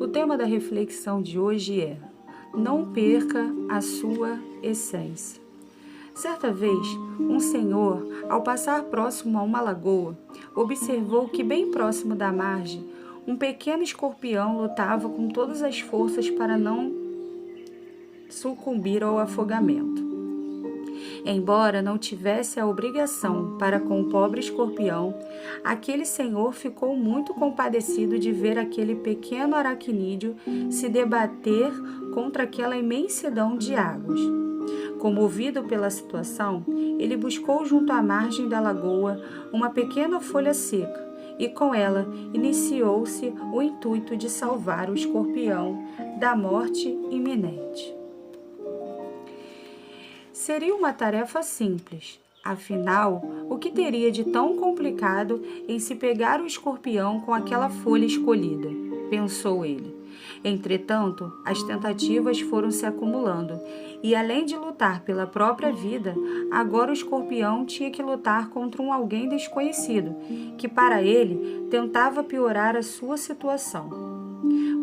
O tema da reflexão de hoje é: não perca a sua essência. Certa vez, um senhor, ao passar próximo a uma lagoa, observou que bem próximo da margem, um pequeno escorpião lutava com todas as forças para não sucumbir ao afogamento. Embora não tivesse a obrigação para com o pobre escorpião, aquele senhor ficou muito compadecido de ver aquele pequeno aracnídeo se debater contra aquela imensidão de águas. Comovido pela situação, ele buscou junto à margem da lagoa uma pequena folha seca e com ela iniciou-se o intuito de salvar o escorpião da morte iminente. Seria uma tarefa simples, afinal, o que teria de tão complicado em se pegar o escorpião com aquela folha escolhida? Pensou ele. Entretanto, as tentativas foram se acumulando, e além de lutar pela própria vida, agora o escorpião tinha que lutar contra um alguém desconhecido, que para ele tentava piorar a sua situação.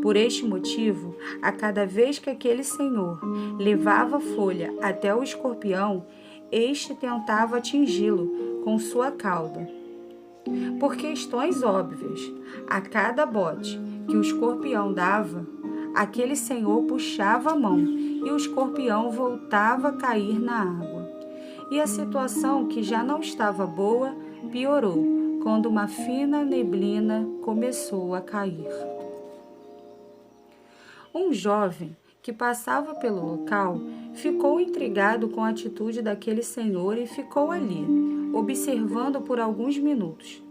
Por este motivo, a cada vez que aquele senhor levava a folha até o escorpião, este tentava atingi-lo com sua cauda. Por questões óbvias, a cada bote que o escorpião dava, aquele senhor puxava a mão e o escorpião voltava a cair na água. E a situação, que já não estava boa, piorou quando uma fina neblina começou a cair. Um jovem que passava pelo local ficou intrigado com a atitude daquele senhor e ficou ali, observando por alguns minutos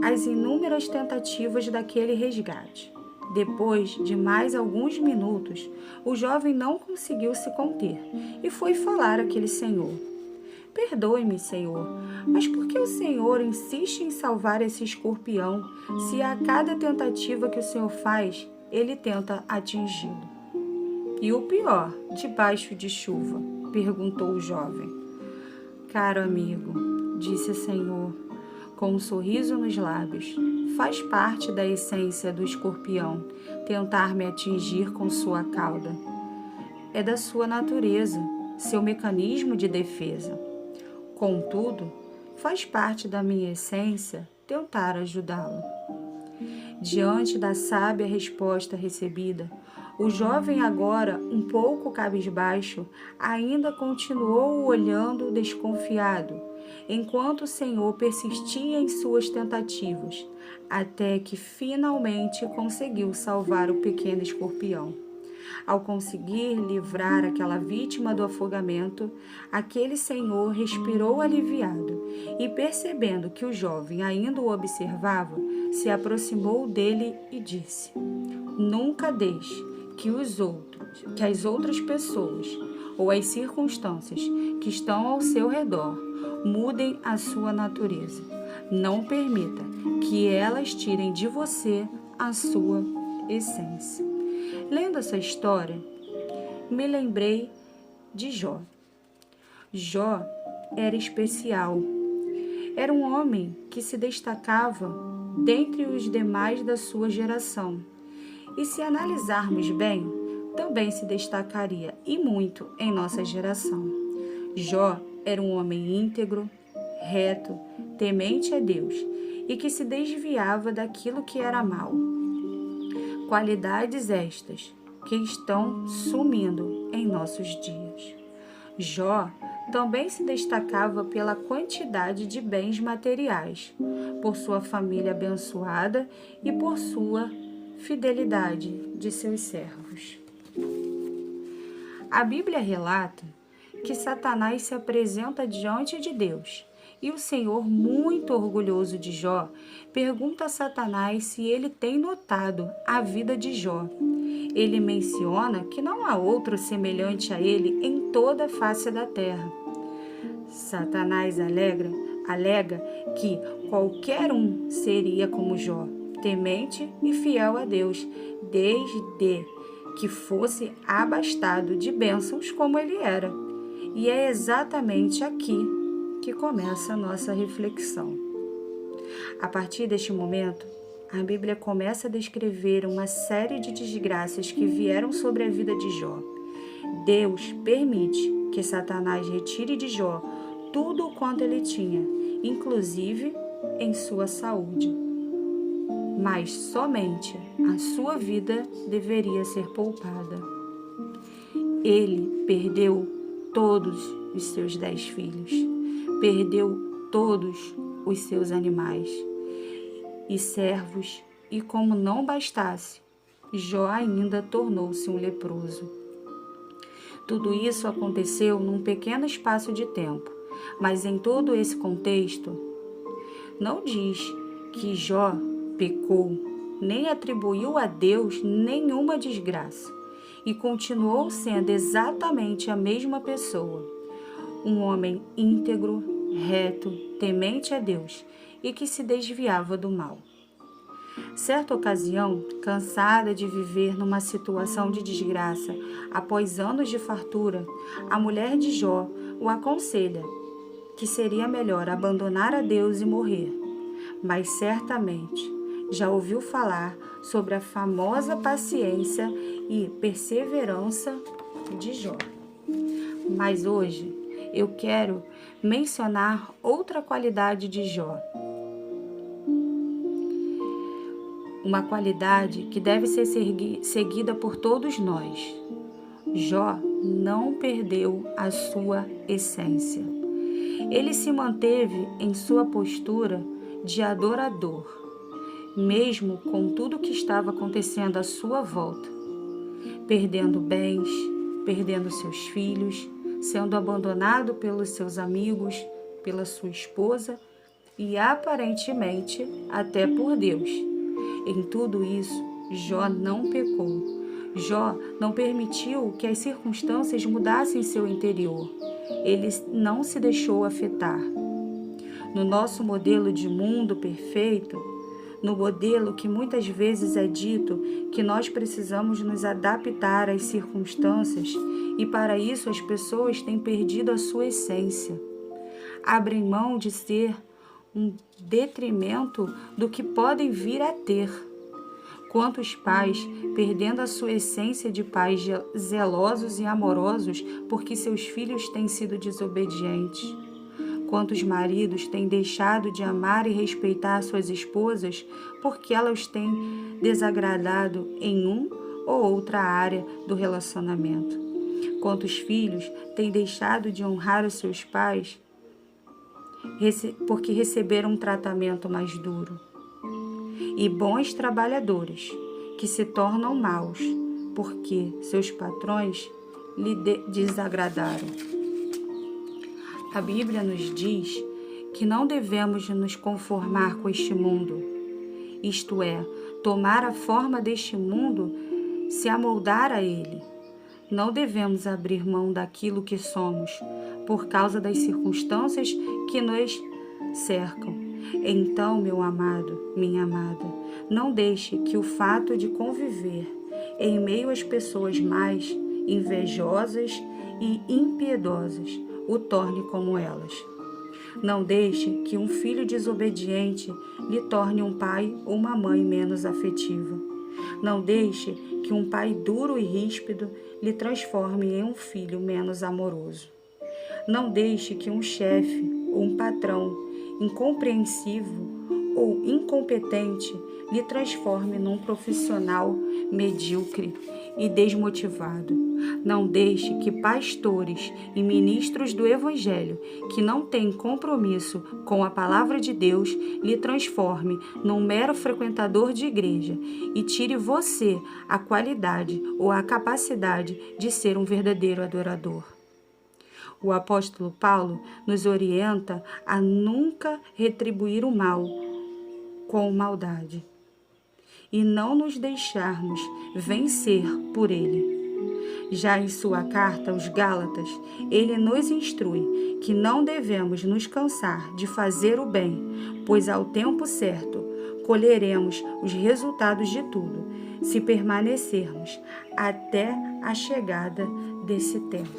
as inúmeras tentativas daquele resgate. Depois de mais alguns minutos, o jovem não conseguiu se conter e foi falar àquele senhor. Perdoe-me, senhor, mas por que o senhor insiste em salvar esse escorpião se a cada tentativa que o senhor faz, ele tenta atingi-lo? E o pior, debaixo de chuva? Perguntou o jovem. Caro amigo, disse o senhor, com um sorriso nos lábios, faz parte da essência do escorpião tentar me atingir com sua cauda. É da sua natureza, seu mecanismo de defesa. Contudo, faz parte da minha essência tentar ajudá-lo. Diante da sábia resposta recebida, o jovem, agora um pouco cabisbaixo, ainda continuou olhando desconfiado, enquanto o senhor persistia em suas tentativas, até que finalmente conseguiu salvar o pequeno escorpião. Ao conseguir livrar aquela vítima do afogamento, aquele senhor respirou aliviado e, percebendo que o jovem ainda o observava, se aproximou dele e disse: Nunca deixe que as outras pessoas ou as circunstâncias que estão ao seu redor mudem a sua natureza. Não permita que elas tirem de você a sua essência. Lendo essa história, me lembrei de Jó. Jó era especial. Era um homem que se destacava dentre os demais da sua geração. E se analisarmos bem, também se destacaria e muito em nossa geração. Jó era um homem íntegro, reto, temente a Deus e que se desviava daquilo que era mal. Qualidades estas que estão sumindo em nossos dias. Jó também se destacava pela quantidade de bens materiais, por sua família abençoada e por sua fidelidade de seus servos. A Bíblia relata que Satanás se apresenta diante de Deus e o Senhor, muito orgulhoso de Jó, pergunta a Satanás se ele tem notado a vida de Jó. Ele menciona que não há outro semelhante a ele em toda a face da terra. Satanás alega que qualquer um seria como Jó, temente e fiel a Deus, desde que fosse abastado de bênçãos como ele era. E é exatamente aqui que começa a nossa reflexão. A partir deste momento, a Bíblia começa a descrever uma série de desgraças que vieram sobre a vida de Jó. Deus permite que Satanás retire de Jó tudo o quanto ele tinha, inclusive em sua saúde. Mas somente a sua vida deveria ser poupada. Ele perdeu todos os seus 10 filhos, perdeu todos os seus animais e servos, e como não bastasse, Jó ainda tornou-se um leproso. Tudo isso aconteceu num pequeno espaço de tempo, mas em todo esse contexto, não diz que Jó pecou, nem atribuiu a Deus nenhuma desgraça, e continuou sendo exatamente a mesma pessoa, um homem íntegro, reto, temente a Deus e que se desviava do mal. Certa ocasião, cansada de viver numa situação de desgraça após anos de fartura, a mulher de Jó o aconselha que seria melhor abandonar a Deus e morrer, mas certamente já ouviu falar sobre a famosa paciência e perseverança de Jó. Mas hoje eu quero mencionar outra qualidade de Jó. Uma qualidade que deve ser seguida por todos nós. Jó não perdeu a sua essência. Ele se manteve em sua postura de adorador, mesmo com tudo que estava acontecendo à sua volta, perdendo bens, perdendo seus filhos, sendo abandonado pelos seus amigos, pela sua esposa e aparentemente até por Deus. Em tudo isso, Jó não pecou. Jó não permitiu que as circunstâncias mudassem seu interior. Ele não se deixou afetar. No nosso modelo de mundo perfeito, no modelo que muitas vezes é dito que nós precisamos nos adaptar às circunstâncias, e para isso as pessoas têm perdido a sua essência. Abrem mão de ser um detrimento do que podem vir a ter. Quantos pais perdendo a sua essência de pais zelosos e amorosos porque seus filhos têm sido desobedientes? Quantos maridos têm deixado de amar e respeitar suas esposas porque elas têm desagradado em um ou outra área do relacionamento? Quantos filhos têm deixado de honrar os seus pais porque receberam um tratamento mais duro? E bons trabalhadores que se tornam maus porque seus patrões lhe desagradaram. A Bíblia nos diz que não devemos nos conformar com este mundo, isto é, tomar a forma deste mundo, se amoldar a ele. Não devemos abrir mão daquilo que somos por causa das circunstâncias que nos cercam. Então, meu amado, minha amada, não deixe que o fato de conviver em meio às pessoas mais invejosas e impiedosas o torne como elas. Não deixe que um filho desobediente lhe torne um pai ou uma mãe menos afetiva. Não deixe que um pai duro e ríspido lhe transforme em um filho menos amoroso. Não deixe que um chefe ou um patrão incompreensivo ou incompetente lhe transforme num profissional medíocre e desmotivado. Não deixe que pastores e ministros do Evangelho que não têm compromisso com a palavra de Deus lhe transforme num mero frequentador de igreja e tire você a qualidade ou a capacidade de ser um verdadeiro adorador. O apóstolo Paulo nos orienta a nunca retribuir o mal com maldade e não nos deixarmos vencer por ele. Já em sua carta aos Gálatas, ele nos instrui que não devemos nos cansar de fazer o bem, pois ao tempo certo colheremos os resultados de tudo, se permanecermos até a chegada desse tempo.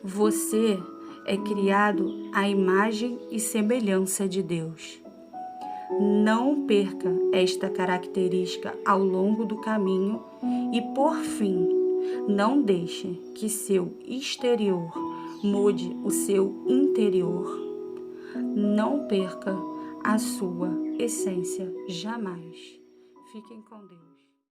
Você é criado à imagem e semelhança de Deus. Não perca esta característica ao longo do caminho e, por fim, não deixe que seu exterior mude o seu interior. Não perca a sua essência jamais. Fiquem com Deus.